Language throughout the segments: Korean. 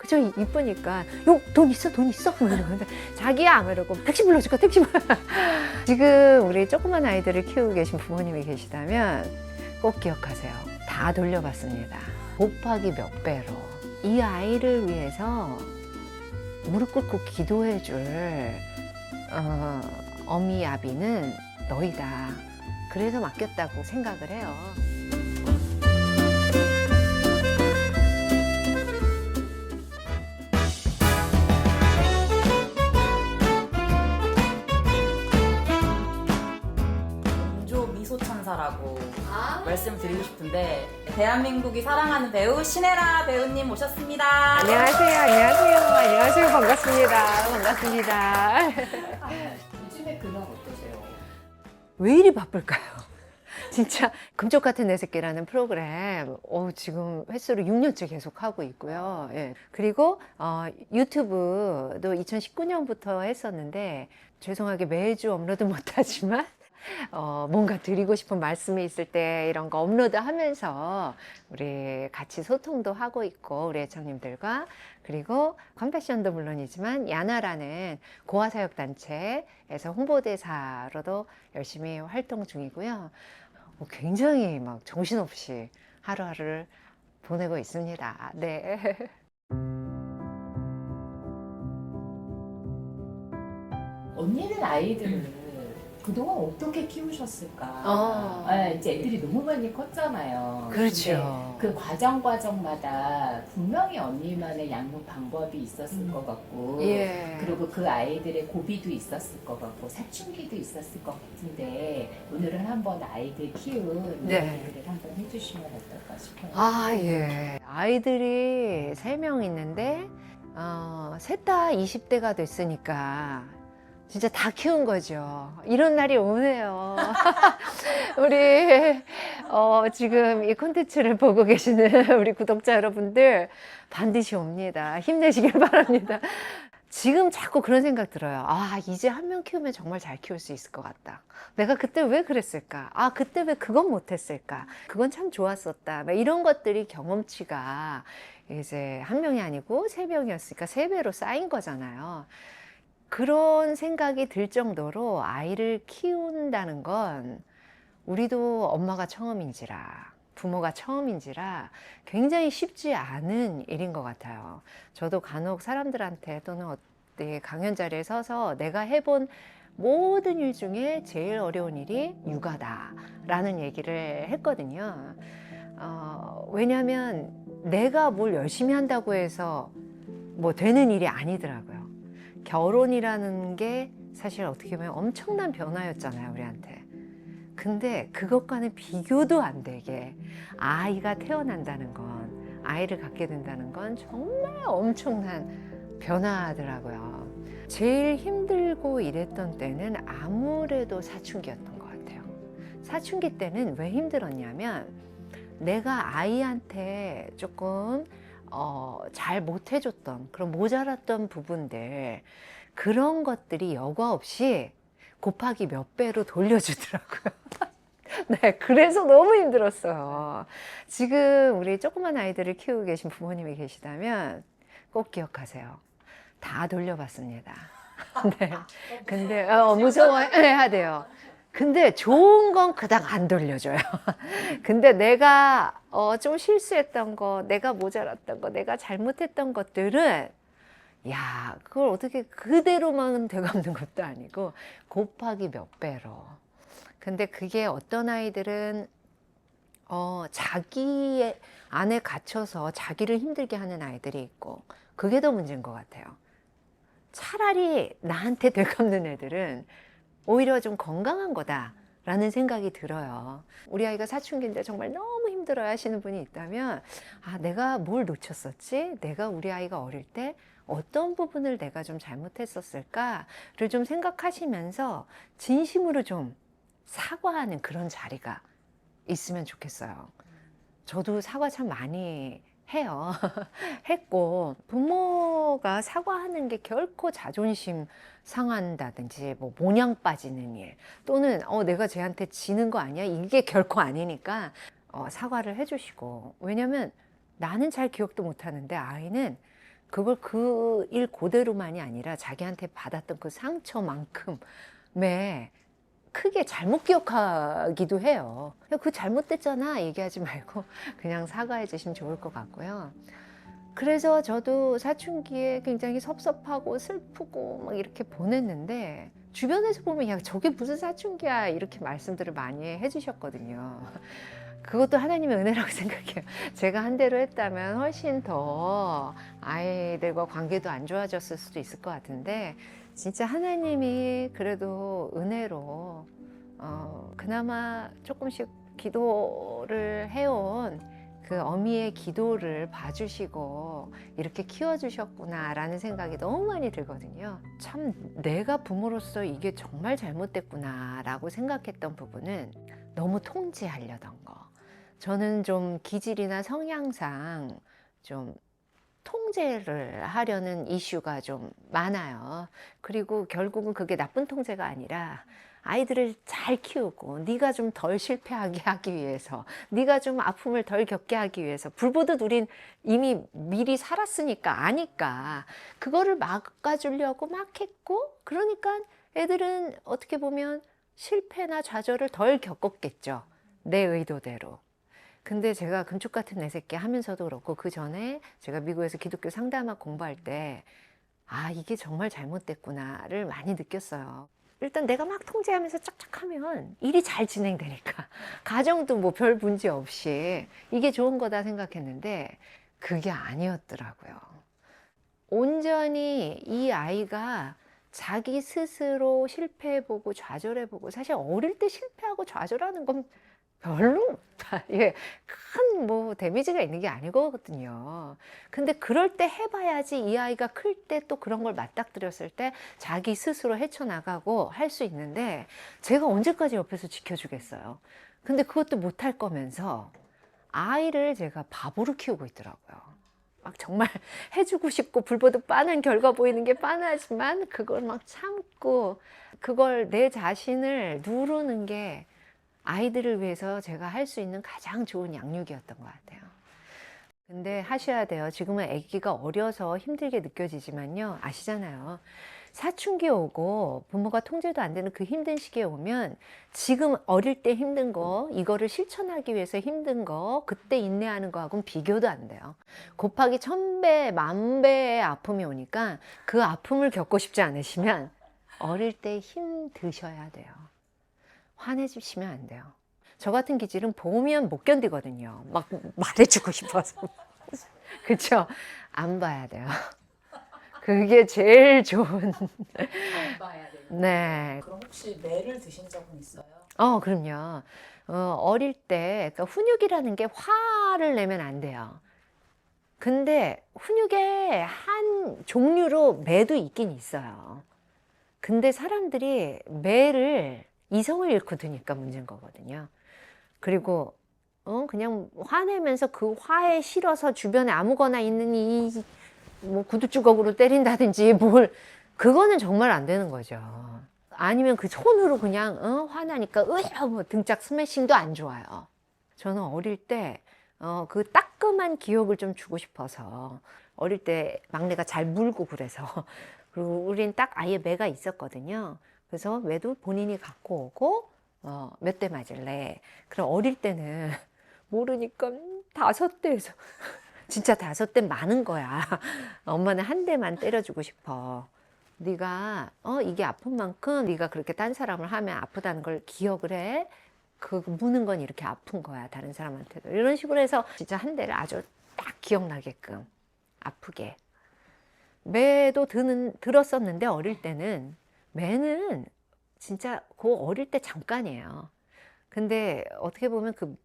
그저 이쁘니까 돈 있어 돈 있어 뭐 이러는데 자기야 뭐 이러고 택시 불러줄까 택시 불러. 지금 우리 조그만 아이들을 키우고 계신 부모님이 계시다면 꼭 기억하세요. 다 돌려받습니다. 곱하기 몇 배로. 이 아이를 위해서 무릎 꿇고 기도해 줄 어미 아비는 너희다. 그래서 맡겼다고 생각을 해요. 원조 미소천사라고 말씀드리고 싶은데, 대한민국이 사랑하는 배우 신혜라 배우님 모셨습니다. 안녕하세요. 안녕하세요. 안녕하세요. 반갑습니다. 반갑습니다. 요즘에 근황 어떠세요? 왜 이리 바쁠까요? 진짜 금쪽 같은 내 새끼라는 프로그램 지금 횟수를 6년째 계속 하고 있고요. 예. 그리고 유튜브도 2019년부터 했었는데 죄송하게 매주 업로드 못하지만 뭔가 드리고 싶은 말씀이 있을 때 이런 거 업로드 하면서 우리 같이 소통도 하고 있고 우리 애청님들과, 그리고 컴패션도 물론이지만 야나라는 고아사역단체에서 홍보대사로도 열심히 활동 중이고요. 굉장히 막 정신없이 하루하루를 보내고 있습니다. 네. 언니는 아이들을 그동안 어떻게 키우셨을까? 이제 애들이 너무 많이 컸잖아요. 그렇죠. 근데 그 과정마다 분명히 언니만의 양육 방법이 있었을 것 같고, 예. 그리고 그 아이들의 고비도 있었을 것 같고, 사춘기도 있었을 것 같은데, 오늘은 한번 아이들 키운 네. 얘기를 한번 해주시면 어떨까 싶어요. 예. 아이들이 3명 있는데, 셋 다 20대가 됐으니까, 진짜 다 키운 거죠. 이런 날이 오네요. 우리, 지금 이 콘텐츠를 보고 계시는 우리 구독자 여러분들, 반드시 옵니다. 힘내시길 바랍니다. 지금 자꾸 그런 생각 들어요. 이제 한 명 키우면 정말 잘 키울 수 있을 것 같다. 내가 그때 왜 그랬을까? 그때 왜 그건 못했을까? 그건 참 좋았었다. 막 이런 것들이 경험치가 이제 한 명이 아니고 3명이었으니까 3배로 쌓인 거잖아요. 그런 생각이 들 정도로 아이를 키운다는 건 우리도 엄마가 처음인지라, 부모가 처음인지라 굉장히 쉽지 않은 일인 것 같아요. 저도 간혹 사람들한테 또는 어디 강연 자리에 서서 내가 해본 모든 일 중에 제일 어려운 일이 육아다라는 얘기를 했거든요. 왜냐하면 내가 뭘 열심히 한다고 해서 뭐 되는 일이 아니더라고요. 결혼이라는 게 사실 어떻게 보면 엄청난 변화였잖아요, 우리한테. 근데 그것과는 비교도 안 되게 아이가 태어난다는 건, 아이를 갖게 된다는 건 정말 엄청난 변화더라고요. 제일 힘들고 이랬던 때는 아무래도 사춘기였던 것 같아요. 사춘기 때는 왜 힘들었냐면 내가 아이한테 조금 잘 못해줬던 그런 모자랐던 부분들, 그런 것들이 여과 없이 곱하기 몇 배로 돌려주더라고요. 네, 그래서 너무 힘들었어요. 지금 우리 조그만 아이들을 키우고 계신 부모님이 계시다면 꼭 기억하세요. 다 돌려받습니다. 네. 근데 무서워해야 돼요. 근데 좋은 건 그닥 안 돌려줘요. 근데 내가 좀 실수했던 거, 내가 모자랐던 거, 내가 잘못했던 것들은 그걸 어떻게 그대로만 되갚는 것도 아니고 곱하기 몇 배로. 근데 그게 어떤 아이들은 자기 안에 갇혀서 자기를 힘들게 하는 아이들이 있고, 그게 더 문제인 것 같아요. 차라리 나한테 되갚는 애들은 오히려 좀 건강한 거다라는 생각이 들어요. 우리 아이가 사춘기인데 정말 너무 힘들어야 하시는 분이 있다면, 내가 뭘 놓쳤었지? 내가 우리 아이가 어릴 때 어떤 부분을 내가 좀 잘못했었을까를 좀 생각하시면서 진심으로 좀 사과하는 그런 자리가 있으면 좋겠어요. 저도 사과 참 많이 해요. 했고, 부모가 사과하는 게 결코 자존심 상한다든지 뭐 모냥 빠지는 일, 또는 내가 쟤한테 지는 거 아니야? 이게 결코 아니니까 사과를 해주시고. 왜냐면 나는 잘 기억도 못하는데 아이는 그걸 그 일 그대로만이 아니라 자기한테 받았던 그 상처만큼의 크게 잘못 기억하기도 해요. 그 잘못됐잖아 얘기하지 말고 그냥 사과해 주시면 좋을 것 같고요. 그래서 저도 사춘기에 굉장히 섭섭하고 슬프고 막 이렇게 보냈는데 주변에서 보면 야 저게 무슨 사춘기야 이렇게 말씀들을 많이 해주셨거든요. 그것도 하나님의 은혜라고 생각해요. 제가 한 대로 했다면 훨씬 더 아이들과 관계도 안 좋아졌을 수도 있을 것 같은데 진짜 하나님이 그래도 은혜로 그나마 조금씩 기도를 해온 그 어미의 기도를 봐주시고 이렇게 키워주셨구나라는 생각이 너무 많이 들거든요. 참 내가 부모로서 이게 정말 잘못됐구나라고 생각했던 부분은 너무 통제하려던 거. 저는 좀 기질이나 성향상 좀 통제를 하려는 이슈가 좀 많아요. 그리고 결국은 그게 나쁜 통제가 아니라 아이들을 잘 키우고 네가 좀 덜 실패하게 하기 위해서 네가 좀 아픔을 덜 겪게 하기 위해서 불보듯 우린 이미 미리 살았으니까 아니까 그거를 막아주려고 막 했고 그러니까 애들은 어떻게 보면 실패나 좌절을 덜 겪었겠죠. 내 의도대로. 근데 제가 금쪽 같은 내 새끼 하면서도 그렇고 그 전에 제가 미국에서 기독교 상담학 공부할 때 아 이게 정말 잘못됐구나를 많이 느꼈어요. 일단 내가 막 통제하면서 쫙쫙하면 일이 잘 진행되니까 가정도 뭐 별 문제 없이 이게 좋은 거다 생각했는데 그게 아니었더라고요. 온전히 이 아이가 자기 스스로 실패해보고 좌절해보고 사실 어릴 때 실패하고 좌절하는 건 별로 예, 큰 뭐 데미지가 있는 게 아니거든요. 근데 그럴 때 해봐야지 이 아이가 클 때 또 그런 걸 맞닥뜨렸을 때 자기 스스로 헤쳐나가고 할 수 있는데 제가 언제까지 옆에서 지켜주겠어요. 근데 그것도 못할 거면서 아이를 제가 바보로 키우고 있더라고요. 막 정말 해주고 싶고 불보듯 빤한 결과 보이는 게 빤하지만 그걸 막 참고 그걸 내 자신을 누르는 게 아이들을 위해서 제가 할 수 있는 가장 좋은 양육이었던 것 같아요. 근데 하셔야 돼요. 지금은 아기가 어려서 힘들게 느껴지지만요. 아시잖아요. 사춘기 오고 부모가 통제도 안 되는 그 힘든 시기에 오면 지금 어릴 때 힘든 거 이거를 실천하기 위해서 힘든 거 그때 인내하는 거하고는 비교도 안 돼요. 곱하기 1000배, 10,000배의 아픔이 오니까 그 아픔을 겪고 싶지 않으시면 어릴 때 힘드셔야 돼요. 화내주시면 안 돼요. 저 같은 기질은 보면 못 견디거든요. 막 말해주고 싶어서. 그쵸? 안 봐야 돼요. 그게 제일 좋은. 안 봐야 돼요. 네. 그럼 혹시 매를 드신 적은 있어요? 그럼요. 어릴 때, 그러니까 훈육이라는 게 화를 내면 안 돼요. 근데 훈육의 한 종류로 매도 있긴 있어요. 근데 사람들이 매를 이성을 잃고 드니까 문제인 거거든요. 그리고 그냥 화내면서 그 화에 실어서 주변에 아무거나 있는 이 뭐 구두 주걱으로 때린다든지 뭘 그거는 정말 안 되는 거죠. 아니면 그 손으로 그냥 화나니까 뭐 등짝 스매싱도 안 좋아요. 저는 어릴 때 그 따끔한 기억을 좀 주고 싶어서 어릴 때 막내가 잘 물고 그래서 그리고 우린 딱 아예 매가 있었거든요. 그래서 매도 본인이 갖고 오고 몇 대 맞을래? 그럼 어릴 때는 모르니까 5대에서 진짜 5대 많은 거야. 엄마는 한 대만 때려주고 싶어. 네가 이게 아픈 만큼 네가 그렇게 딴 사람을 하면 아프다는 걸 기억을 해. 그 무는 건 이렇게 아픈 거야. 다른 사람한테도. 이런 식으로 해서 진짜 한 대를 아주 딱 기억나게끔 아프게. 매도 들었었는데 어릴 때는 매는 진짜 그 어릴 때 잠깐이에요. 근데 어떻게 보면 그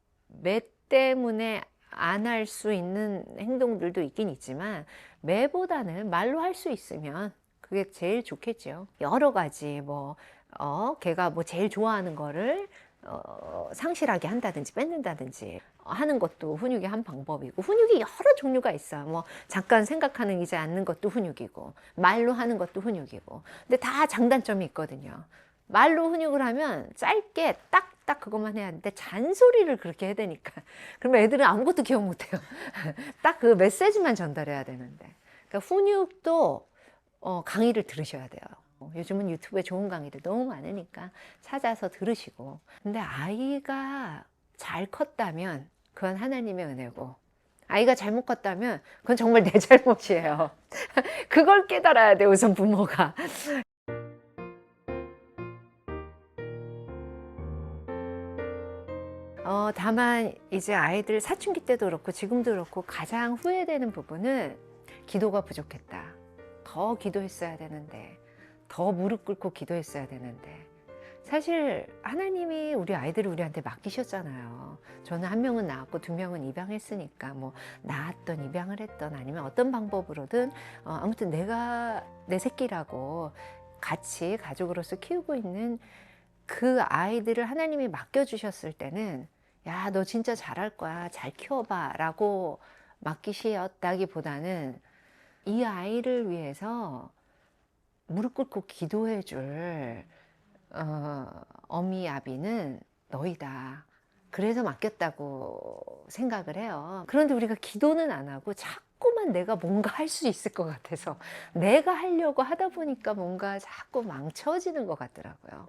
매 때문에 안 할 수 있는 행동들도 있긴 있지만 매보다는 말로 할 수 있으면 그게 제일 좋겠죠. 여러 가지 걔가 뭐 제일 좋아하는 거를 상실하게 한다든지 뺏는다든지 하는 것도 훈육의 한 방법이고 훈육이 여러 종류가 있어요. 뭐 잠깐 생각하는 이지 않는 것도 훈육이고 말로 하는 것도 훈육이고 근데 다 장단점이 있거든요. 말로 훈육을 하면 짧게 딱딱 그것만 해야 하는데 잔소리를 그렇게 해야 되니까 그러면 애들은 아무것도 기억 못해요. 딱 그 메시지만 전달해야 되는데 그러니까 훈육도 강의를 들으셔야 돼요. 요즘은 유튜브에 좋은 강의들 너무 많으니까 찾아서 들으시고. 근데 아이가 잘 컸다면 그건 하나님의 은혜고, 아이가 잘못 컸다면 그건 정말 내 잘못이에요. 그걸 깨달아야 돼, 우선 부모가. 다만 이제 아이들 사춘기 때도 그렇고 지금도 그렇고 가장 후회되는 부분은 기도가 부족했다. 더 기도했어야 되는데, 더 무릎 꿇고 기도했어야 되는데. 사실 하나님이 우리 아이들을 우리한테 맡기셨잖아요. 저는 한 명은 낳았고 두 명은 입양했으니까, 뭐 낳았던 입양을 했던 아니면 어떤 방법으로든 아무튼 내가 내 새끼라고 같이 가족으로서 키우고 있는 그 아이들을 하나님이 맡겨주셨을 때는, 야, 너 진짜 잘할 거야, 잘 키워봐 라고 맡기셨다기보다는 이 아이를 위해서 무릎 꿇고 기도해 줄 어미 아비는 너희다. 그래서 맡겼다고 생각을 해요. 그런데 우리가 기도는 안 하고 자꾸만 내가 뭔가 할 수 있을 것 같아서 내가 하려고 하다 보니까 뭔가 자꾸 망쳐지는 것 같더라고요.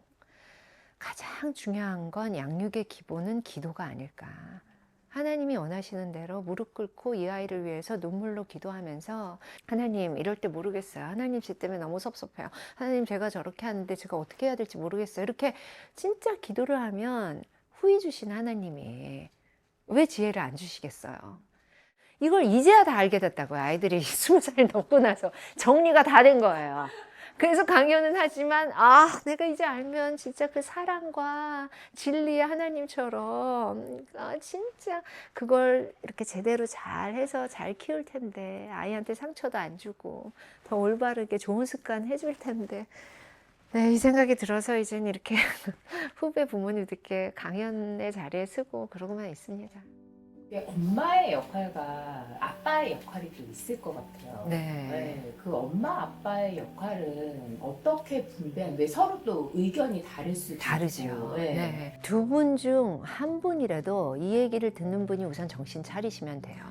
가장 중요한 건 양육의 기본은 기도가 아닐까. 하나님이 원하시는 대로 무릎 꿇고 이 아이를 위해서 눈물로 기도하면서, 하나님 이럴 때 모르겠어요. 하나님 제 때문에 너무 섭섭해요. 하나님 제가 저렇게 하는데 제가 어떻게 해야 될지 모르겠어요. 이렇게 진짜 기도를 하면 후히 주신 하나님이 왜 지혜를 안 주시겠어요? 이걸 이제야 다 알게 됐다고요. 아이들이 20살 넘고 나서 정리가 다 된 거예요. 그래서 강연은 하지만, 내가 이제 알면 진짜 그 사랑과 진리의 하나님처럼 진짜 그걸 이렇게 제대로 잘 해서 잘 키울 텐데, 아이한테 상처도 안 주고 더 올바르게 좋은 습관 해줄 텐데. 네, 이 생각이 들어서 이제는 이렇게 후배 부모님들께 강연의 자리에 쓰고 그러고만 있습니다. 엄마의 역할과 아빠의 역할이 좀 있을 것 같아요. 네. 그 엄마 아빠의 역할은 어떻게 분배하는? 왜 서로 또 의견이 다를 수도 다르죠. 있고. 네. 두 분 중 한 분이라도 이 얘기를 듣는 분이 우선 정신 차리시면 돼요.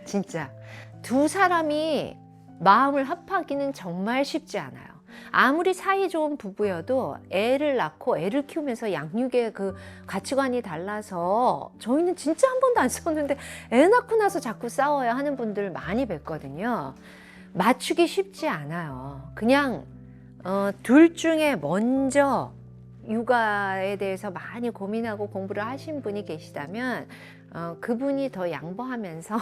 진짜 두 사람이 마음을 합하기는 정말 쉽지 않아요. 아무리 사이 좋은 부부여도 애를 낳고 애를 키우면서 양육의 그 가치관이 달라서, 저희는 진짜 한 번도 안 싸웠는데 애 낳고 나서 자꾸 싸워야 하는 분들 많이 뵀거든요. 맞추기 쉽지 않아요. 그냥 둘 중에 먼저 육아에 대해서 많이 고민하고 공부를 하신 분이 계시다면 그분이 더 양보하면서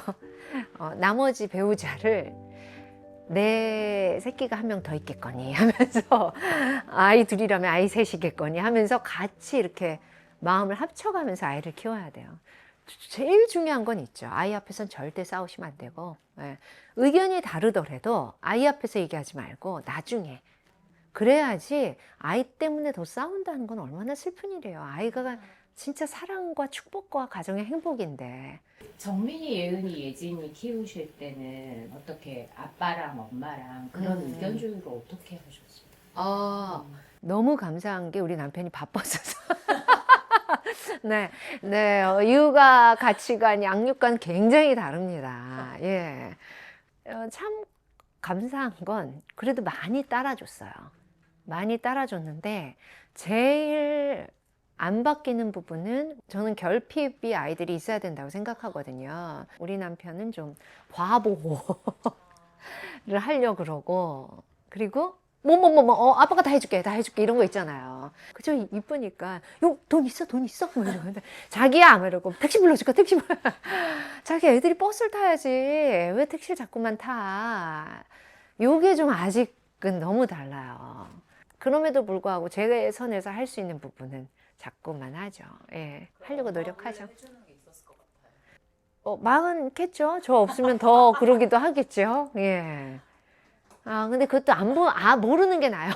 나머지 배우자를 내 새끼가 한 명 더 있겠거니 하면서, 아이 둘이라면 아이 셋이겠거니 하면서 같이 이렇게 마음을 합쳐가면서 아이를 키워야 돼요. 제일 중요한 건 있죠. 아이 앞에서는 절대 싸우시면 안 되고, 의견이 다르더라도 아이 앞에서 얘기하지 말고 나중에. 그래야지. 아이 때문에 더 싸운다는 건 얼마나 슬픈 일이에요. 아이가 진짜 사랑과 축복과 가정의 행복인데. 정민이, 예은이, 예진이 키우실 때는 어떻게 아빠랑 엄마랑 그런 의견 조율을 어떻게 하셨어요? 너무 감사한 게 우리 남편이 바빴어서. 네, 육아 가치관, 양육관 굉장히 다릅니다. 예. 참 감사한 건 그래도 많이 따라줬어요. 많이 따라줬는데, 제일 안 바뀌는 부분은, 저는 결핍이 아이들이 있어야 된다고 생각하거든요. 우리 남편은 좀 과보호를 하려고 그러고, 그리고 아빠가 다 해줄게 이런 거 있잖아요. 그저 이쁘니까 돈 있어 뭐 이러는데, 자기야 이러고, 택시 불러줄까 자기 애들이 버스를 타야지 왜 택시를 자꾸만 타. 요게 좀 아직은 너무 달라요. 그럼에도 불구하고 제 선에서 할 수 있는 부분은 자꾸만 하죠. 예, 하려고 노력하죠. 많겠죠. 저 없으면 더 그러기도 하겠죠. 예. 근데 그것도 모르는 게 나아요.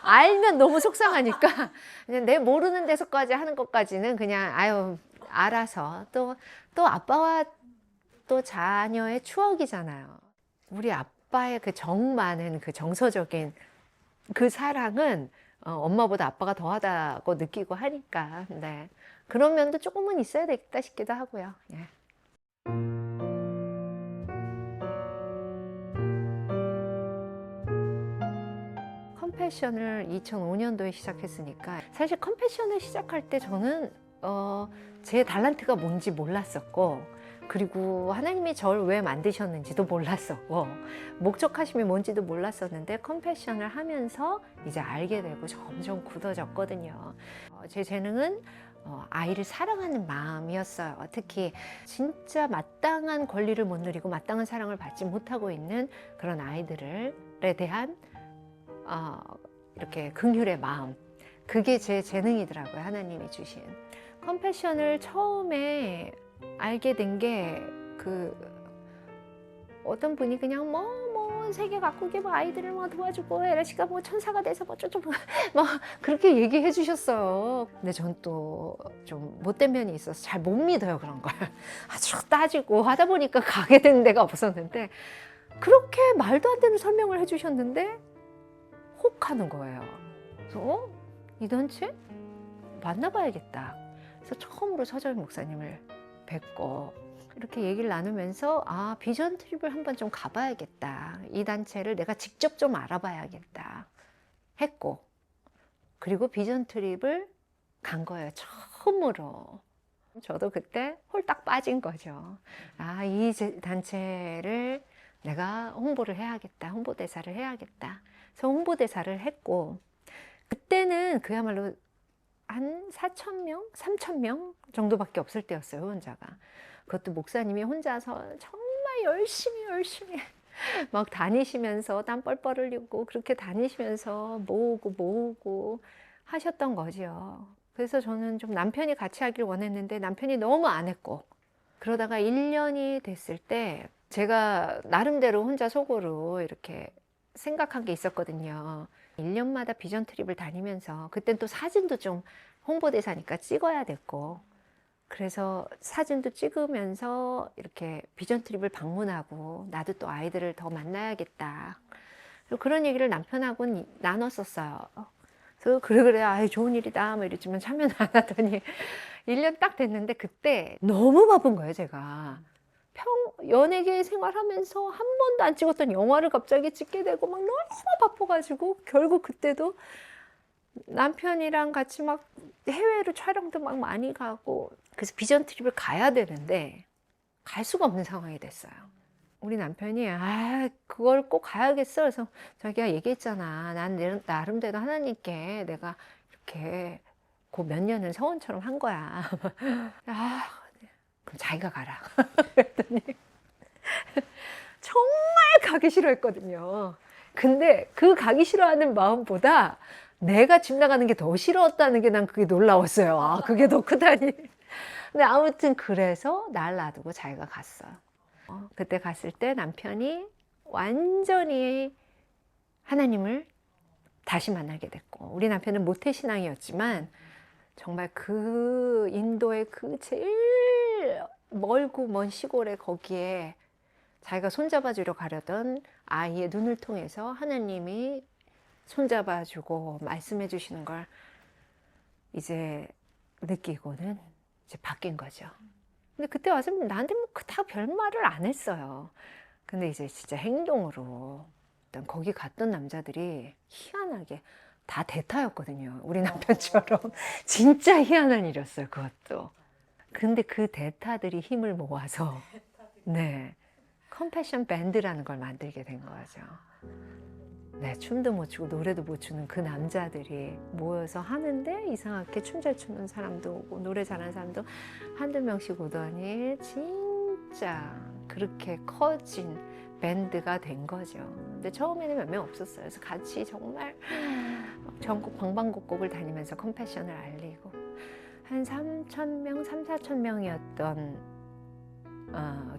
알면 너무 속상하니까 그냥 내 모르는 데서까지 하는 것까지는 그냥 알아서. 또 아빠와 또 자녀의 추억이잖아요. 우리 아빠의 그 정 많은 그 정서적인 그 사랑은 엄마보다 아빠가 더하다고 느끼고 하니까. 네. 그런 면도 조금은 있어야 되겠다 싶기도 하고요. 예. 컴패션을 2005년도에 시작했으니까 사실 컴패션을 시작할 때 저는 제 달란트가 뭔지 몰랐었고, 그리고 하나님이 저를 왜 만드셨는지도 몰랐었고, 목적하심이 뭔지도 몰랐었는데 컴패션을 하면서 이제 알게 되고 점점 굳어졌거든요. 제 재능은 아이를 사랑하는 마음이었어요. 특히 진짜 마땅한 권리를 못 누리고 마땅한 사랑을 받지 못하고 있는 그런 아이들에 대한 이렇게 긍휼의 마음, 그게 제 재능이더라고요. 하나님이 주신. 컴패션을 처음에 알게 된 게 어떤 분이 그냥 세계 각국의 아이들을 도와주고 에라씨가 천사가 돼서 그렇게 얘기해 주셨어요. 근데 전 또 좀 못된 면이 있어서 잘 못 믿어요, 그런 걸. 아주 따지고 하다 보니까 가게 되는 데가 없었는데, 그렇게 말도 안 되는 설명을 해 주셨는데 혹 하는 거예요. 그래서 이 단체 만나봐야겠다. 그래서 처음으로 서정희 목사님을 뵙고 이렇게 얘기를 나누면서 비전 트립을 한번 좀 가봐야겠다. 이 단체를 내가 직접 좀 알아봐야겠다 했고, 그리고 비전 트립을 간 거예요. 처음으로. 저도 그때 홀딱 빠진 거죠. 이 단체를 내가 홍보를 해야겠다. 홍보대사를 해야겠다. 그래서 홍보대사를 했고, 그때는 그야말로 한 4,000명, 3,000명 정도밖에 없을 때였어요, 혼자가. 그것도 목사님이 혼자서 정말 열심히 막 다니시면서 땀 뻘뻘 흘리고 그렇게 다니시면서 모으고 하셨던 거죠. 그래서 저는 좀 남편이 같이 하길 원했는데 남편이 너무 안 했고, 그러다가 1년이 됐을 때 제가 나름대로 혼자 속으로 이렇게 생각한 게 있었거든요. 1년마다 비전 트립을 다니면서, 그땐 또 사진도 좀 홍보대사니까 찍어야 됐고, 그래서 사진도 찍으면서 이렇게 비전 트립을 방문하고 나도 또 아이들을 더 만나야겠다. 그런 얘기를 남편하고 나눴었어요. 그래서 그래 좋은 일이다 이랬지만 참여는 안 하더니 1년 딱 됐는데, 그때 너무 바쁜 거예요, 제가. 연예계 생활하면서 한 번도 안 찍었던 영화를 갑자기 찍게 되고 너무 바빠가지고, 결국 그때도 남편이랑 같이 해외로 촬영도 많이 가고, 그래서 비전 트립을 가야 되는데 갈 수가 없는 상황이 됐어요. 우리 남편이 그걸 꼭 가야겠어. 그래서 자기가 얘기했잖아. 난 나름대로 하나님께 내가 이렇게 몇 년은 서원처럼 한 거야. 그럼 자기가 가라. 그랬더니 정말 가기 싫어했거든요. 근데 그 가기 싫어하는 마음보다 내가 집 나가는 게 더 싫었다는 게 난 그게 놀라웠어요. 그게 더 크다니. 근데 아무튼 그래서 날 놔두고 자기가 갔어요. 그때 갔을 때 남편이 완전히 하나님을 다시 만나게 됐고, 우리 남편은 모태신앙이었지만 정말 그 인도의 그 제일 멀고 먼 시골에 거기에 자기가 손잡아주려 가려던 아이의 눈을 통해서 하나님이 손잡아주고 말씀해 주시는 걸 이제 느끼고는 이제 바뀐 거죠. 근데 그때 와서 나한테 다 별말을 안 했어요. 근데 이제 진짜 행동으로 일단 거기 갔던 남자들이 희한하게 다 대타였거든요. 우리 남편처럼. 진짜 희한한 일이었어요, 그것도. 근데 그 대타들이 힘을 모아서 컴패션 밴드라는 걸 만들게 된 거죠. 춤도 못 추고 노래도 못 추는 그 남자들이 모여서 하는데 이상하게 춤 잘 추는 사람도 오고 노래 잘하는 사람도 한두 명씩 오더니 진짜 그렇게 커진 밴드가 된 거죠. 근데 처음에는 몇 명 없었어요. 그래서 같이 정말 전국 방방곡곡을 다니면서 컴패션을 알리고, 한 3,000명, 4,000명이었던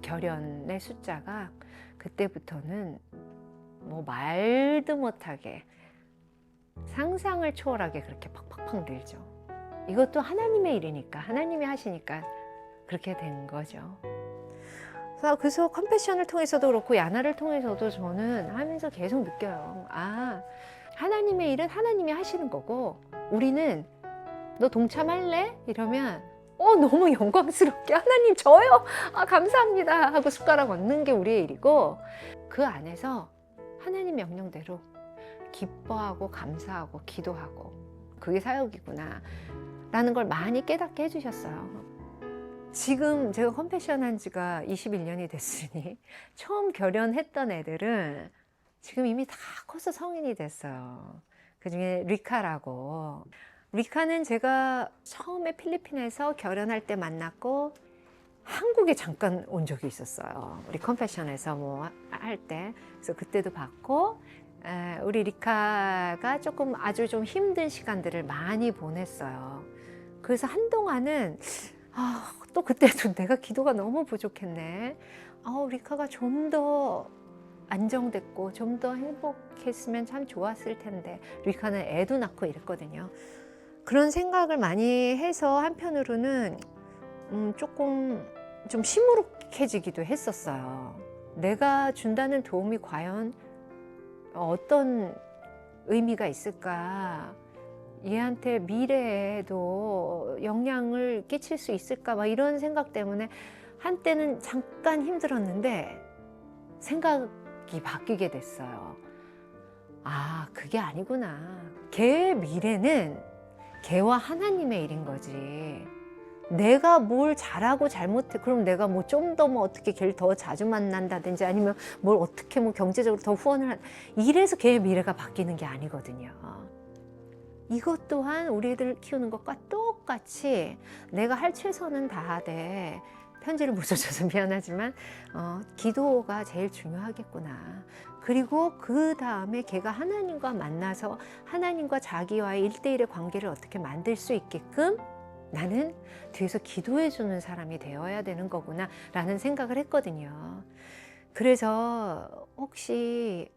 결연의 숫자가 그때부터는 말도 못하게 상상을 초월하게 그렇게 팍팍팍 늘죠. 이것도 하나님의 일이니까, 하나님이 하시니까 그렇게 된 거죠. 그래서 컴패션을 통해서도 그렇고 야나를 통해서도 저는 하면서 계속 느껴요. 하나님의 일은 하나님이 하시는 거고, 우리는 너 동참할래? 이러면 너무 영광스럽게 하나님 저요? 감사합니다 하고 숟가락 얹는 게 우리의 일이고, 그 안에서 하나님 명령대로 기뻐하고 감사하고 기도하고 그게 사역이구나 라는 걸 많이 깨닫게 해주셨어요. 지금 제가 컴패션 한 지가 21년이 됐으니 처음 결연했던 애들은 지금 이미 다 커서 성인이 됐어요. 그중에 리카라고. 리카는 제가 처음에 필리핀에서 결연할 때 만났고 한국에 잠깐 온 적이 있었어요. 우리 컴패션에서 뭐 할 때. 그래서 그때도 봤고 우리 리카가 조금 아주 좀 힘든 시간들을 많이 보냈어요. 그래서 한동안은 또 그때도 내가 기도가 너무 부족했네. 리카가 좀 더 안정됐고 좀 더 행복했으면 참 좋았을 텐데. 리카는 애도 낳고 이랬거든요. 그런 생각을 많이 해서 한편으로는 조금 좀 시무룩해지기도 했었어요. 내가 준다는 도움이 과연 어떤 의미가 있을까? 얘한테 미래에도 영향을 끼칠 수 있을까? 막 이런 생각 때문에 한때는 잠깐 힘들었는데 생각이 바뀌게 됐어요. 그게 아니구나. 걔의 미래는 걔와 하나님의 일인 거지. 내가 뭘 잘하고 잘못해 그럼 내가 뭐 좀 더 뭐 어떻게 걔를 더 자주 만난다든지 아니면 뭘 어떻게 뭐 경제적으로 더 후원을 이래서 걔의 미래가 바뀌는 게 아니거든요. 이것 또한 우리 애들 키우는 것과 똑같이 내가 할 최선은 다하되 편지를 못 써줘서 미안하지만 기도가 제일 중요하겠구나. 그리고 그 다음에 걔가 하나님과 만나서 하나님과 자기와의 1대1의 관계를 어떻게 만들 수 있게끔 나는 뒤에서 기도해 주는 사람이 되어야 되는 거구나 라는 생각을 했거든요. 그래서 혹시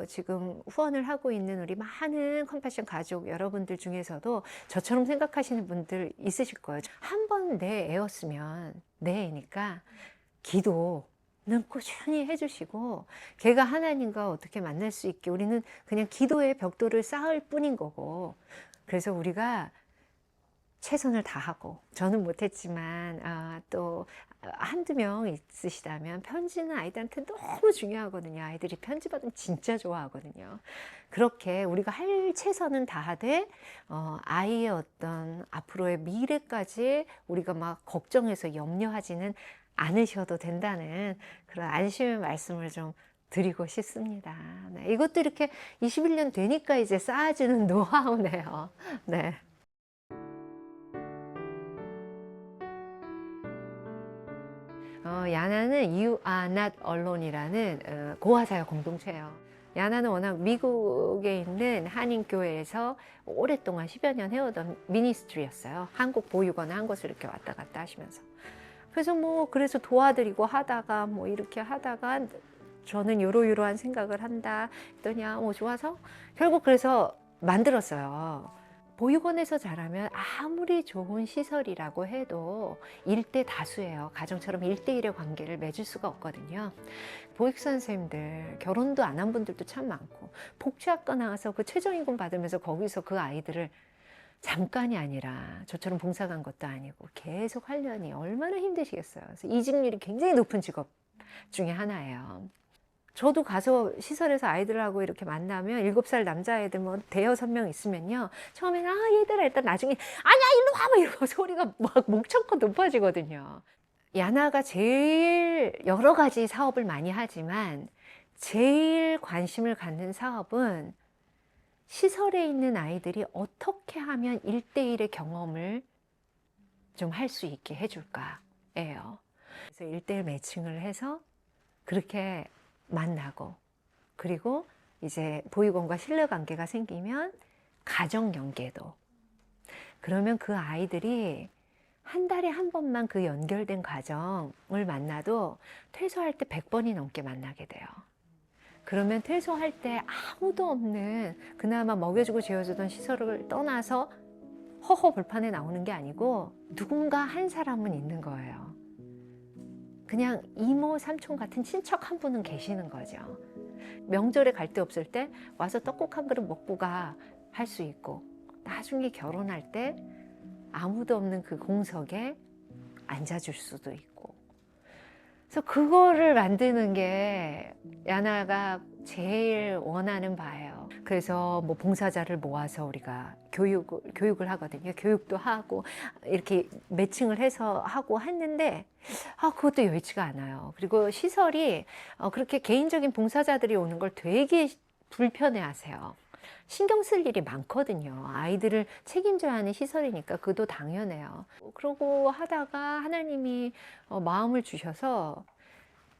지금 후원을 하고 있는 우리 많은 컴패션 가족 여러분들 중에서도 저처럼 생각하시는 분들 있으실 거예요. 한 번 내 애였으면 내 애니까 기도는 꾸준히 해주시고 걔가 하나님과 어떻게 만날 수 있게 우리는 그냥 기도의 벽돌을 쌓을 뿐인 거고 그래서 우리가 최선을 다하고 저는 못했지만 또 한두 명 있으시다면 편지는 아이들한테 너무 중요하거든요. 아이들이 편지 받으면 진짜 좋아하거든요. 그렇게 우리가 할 최선은 다하되 아이의 어떤 앞으로의 미래까지 우리가 막 걱정해서 염려하지는 않으셔도 된다는 그런 안심의 말씀을 좀 드리고 싶습니다. 네, 이것도 이렇게 21년 되니까 이제 쌓아지는 노하우네요. 네. 야나는 You Are Not Alone이라는 고아사역 공동체예요. 야나는 워낙 미국에 있는 한인교회에서 오랫동안 10여 년 해오던 미니스트리였어요. 한국 보육원에 한 곳을 이렇게 왔다 갔다 하시면서. 그래서 도와드리고 하다가 이렇게 하다가 저는 요러요러한 생각을 한다 했더니 좋아서 결국 그래서 만들었어요. 보육원에서 자라면 아무리 좋은 시설이라고 해도 일대 다수예요. 가정처럼 1대1의 관계를 맺을 수가 없거든요. 보육사 선생님들 결혼도 안 한 분들도 참 많고 복지학과 나와서 그 최저임금 받으면서 거기서 그 아이들을 잠깐이 아니라 저처럼 봉사 간 것도 아니고 계속 하려니 얼마나 힘드시겠어요. 그래서 이직률이 굉장히 높은 직업 중에 하나예요. 저도 가서 시설에서 아이들하고 이렇게 만나면 7살 남자애들 대여섯 명 있으면요. 처음에는 얘들아 일단 나중에 아니야 일로 와봐 이러고 소리가 막 목청껏 높아지거든요. 야나가 제일 여러 가지 사업을 많이 하지만 제일 관심을 갖는 사업은 시설에 있는 아이들이 어떻게 하면 1대1의 경험을 좀 할 수 있게 해줄까예요. 그래서 1대1 매칭을 해서 그렇게 만나고 그리고 이제 보육원과 신뢰관계가 생기면 가정연계도 그러면 그 아이들이 한 달에 한 번만 그 연결된 가정을 만나도 퇴소할 때 100번이 넘게 만나게 돼요. 그러면 퇴소할 때 아무도 없는 그나마 먹여주고 재워주던 시설을 떠나서 허허벌판에 나오는 게 아니고 누군가 한 사람은 있는 거예요. 그냥 이모, 삼촌 같은 친척 한 분은 계시는 거죠. 명절에 갈 데 없을 때 와서 떡국 한 그릇 먹고 가 할 수 있고 나중에 결혼할 때 아무도 없는 그 공석에 앉아줄 수도 있고 그래서 그거를 만드는 게 야나가 제일 원하는 바예요. 그래서 뭐 봉사자를 모아서 우리가 교육을 하거든요. 교육도 하고 이렇게 매칭을 해서 하고 했는데 그것도 여의치가 않아요. 그리고 시설이 그렇게 개인적인 봉사자들이 오는 걸 되게 불편해하세요. 신경 쓸 일이 많거든요. 아이들을 책임져야 하는 시설이니까 그도 당연해요. 그러고 하다가 하나님이 마음을 주셔서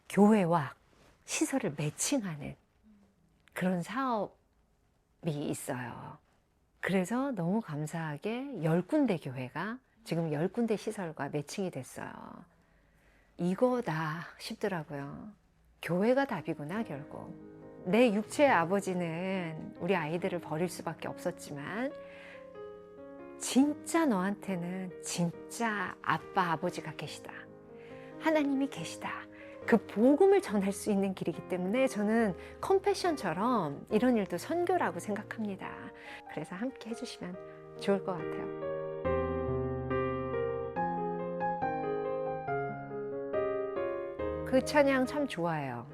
교회와 시설을 매칭하는 그런 사업이 있어요. 그래서 너무 감사하게 10군데 교회가 지금 10군데 시설과 매칭이 됐어요. 이거다 싶더라고요. 교회가 답이구나 결국. 내 육체의 아버지는 우리 아이들을 버릴 수밖에 없었지만 진짜 너한테는 진짜 아빠 아버지가 계시다. 하나님이 계시다. 그 복음을 전할 수 있는 길이기 때문에 저는 컴패션처럼 이런 일도 선교라고 생각합니다. 그래서 함께 해주시면 좋을 것 같아요. 그 찬양 참 좋아해요.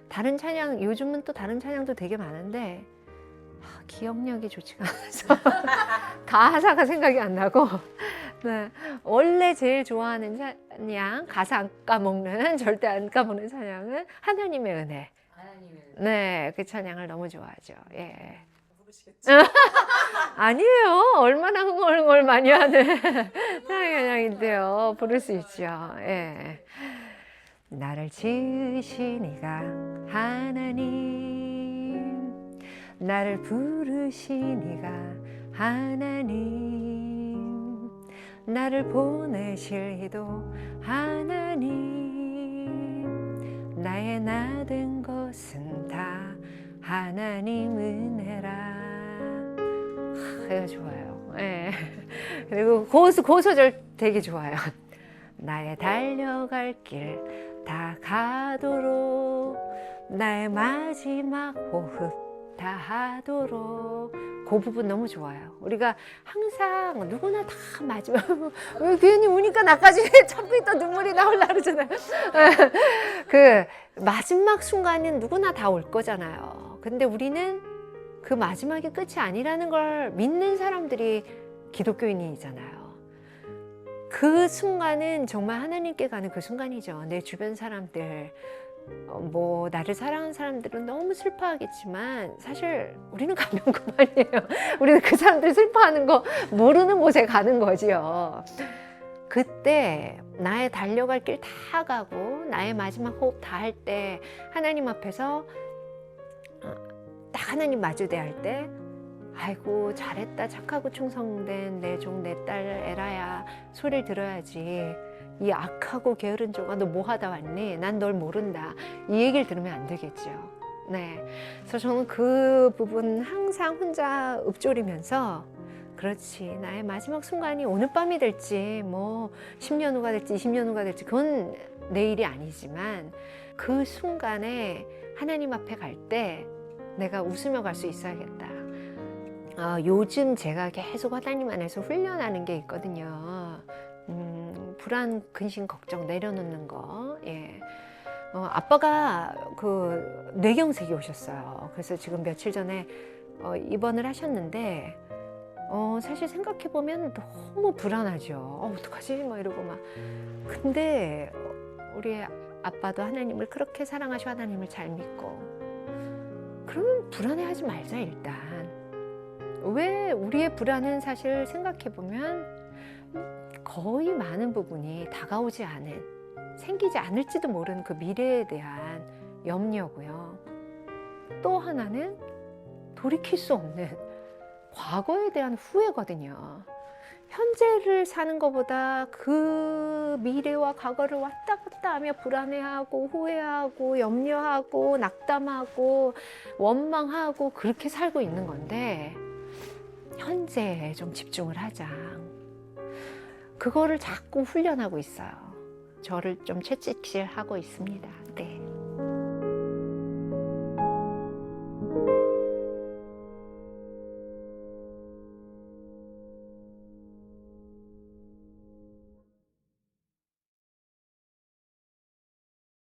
다른 찬양, 요즘은 또 다른 찬양도 되게 많은데 기억력이 좋지가 않아서 가사가 생각이 안 나고 네, 원래 제일 좋아하는 찬양, 가사 안 까먹는, 절대 안 까먹는 찬양은 하나님의 은혜. 하나님의 네, 그 찬양을 너무 좋아하죠. 예. 부르시겠죠? 아니에요. 얼마나 흥얼흥얼 많이 하는 찬양인데요. 부를 수 있죠. 예. 나를 지으신 이가 하나님, 나를 부르신 이가 하나님, 나를 보내실 이도 하나님, 나의 나 된 것은 다 하나님 은혜라. 이거 좋아요. 예. 그리고 그 소절 되게 좋아요. 나의 달려갈 길 다 가도록, 나의 마지막 호흡 다 하도록. 그 부분 너무 좋아요. 우리가 항상 누구나 다 마지막 왜 괜히 우니까 나까지 자꾸 또 눈물이 나올라 그러잖아요. 그 마지막 순간은 누구나 다 올 거잖아요. 근데 우리는 그 마지막이 끝이 아니라는 걸 믿는 사람들이 기독교인이잖아요. 그 순간은 정말 하나님께 가는 그 순간이죠. 내 주변 사람들, 뭐 나를 사랑하는 사람들은 너무 슬퍼하겠지만 사실 우리는 가면 그만이에요. 우리는 그 사람들 슬퍼하는 거 모르는 곳에 가는 거지요. 그때 나의 달려갈 길 다 가고 나의 마지막 호흡 다 할 때 하나님 앞에서 딱 하나님 마주대 할 때 아이고 잘했다, 착하고 충성된 내 종 내 딸 에라야 소리를 들어야지. 이 악하고 게으른 종아 너 뭐 하다 왔니? 난 널 모른다. 이 얘기를 들으면 안 되겠죠. 네. 그래서 저는 그 부분 항상 혼자 읊조리면서 그렇지, 나의 마지막 순간이 오늘 밤이 될지 뭐 10년 후가 될지 20년 후가 될지 그건 내 일이 아니지만 그 순간에 하나님 앞에 갈 때 내가 웃으며 갈 수 있어야겠다. 요즘 제가 계속 하나님 안에서 훈련하는 게 있거든요. 불안, 근심, 걱정 내려놓는 거. 예. 아빠가 그 뇌경색이 오셨어요. 그래서 지금 며칠 전에 입원을 하셨는데 사실 생각해 보면 너무 불안하죠. 어떡하지? 막 이러고 막. 근데 우리 아빠도 하나님을 그렇게 사랑하시고 하나님을 잘 믿고 그러면 불안해하지 말자 일단. 왜 우리의 불안은 사실 생각해 보면 거의 많은 부분이 다가오지 않은, 생기지 않을지도 모르는 그 미래에 대한 염려고요. 또 하나는 돌이킬 수 없는 과거에 대한 후회거든요. 현재를 사는 것보다 그 미래와 과거를 왔다 갔다 하며 불안해하고 후회하고 염려하고 낙담하고 원망하고 그렇게 살고 있는 건데 현재에 좀 집중을 하자. 그거를 자꾸 훈련하고 있어요. 저를 좀 채찍질하고 있습니다. 네.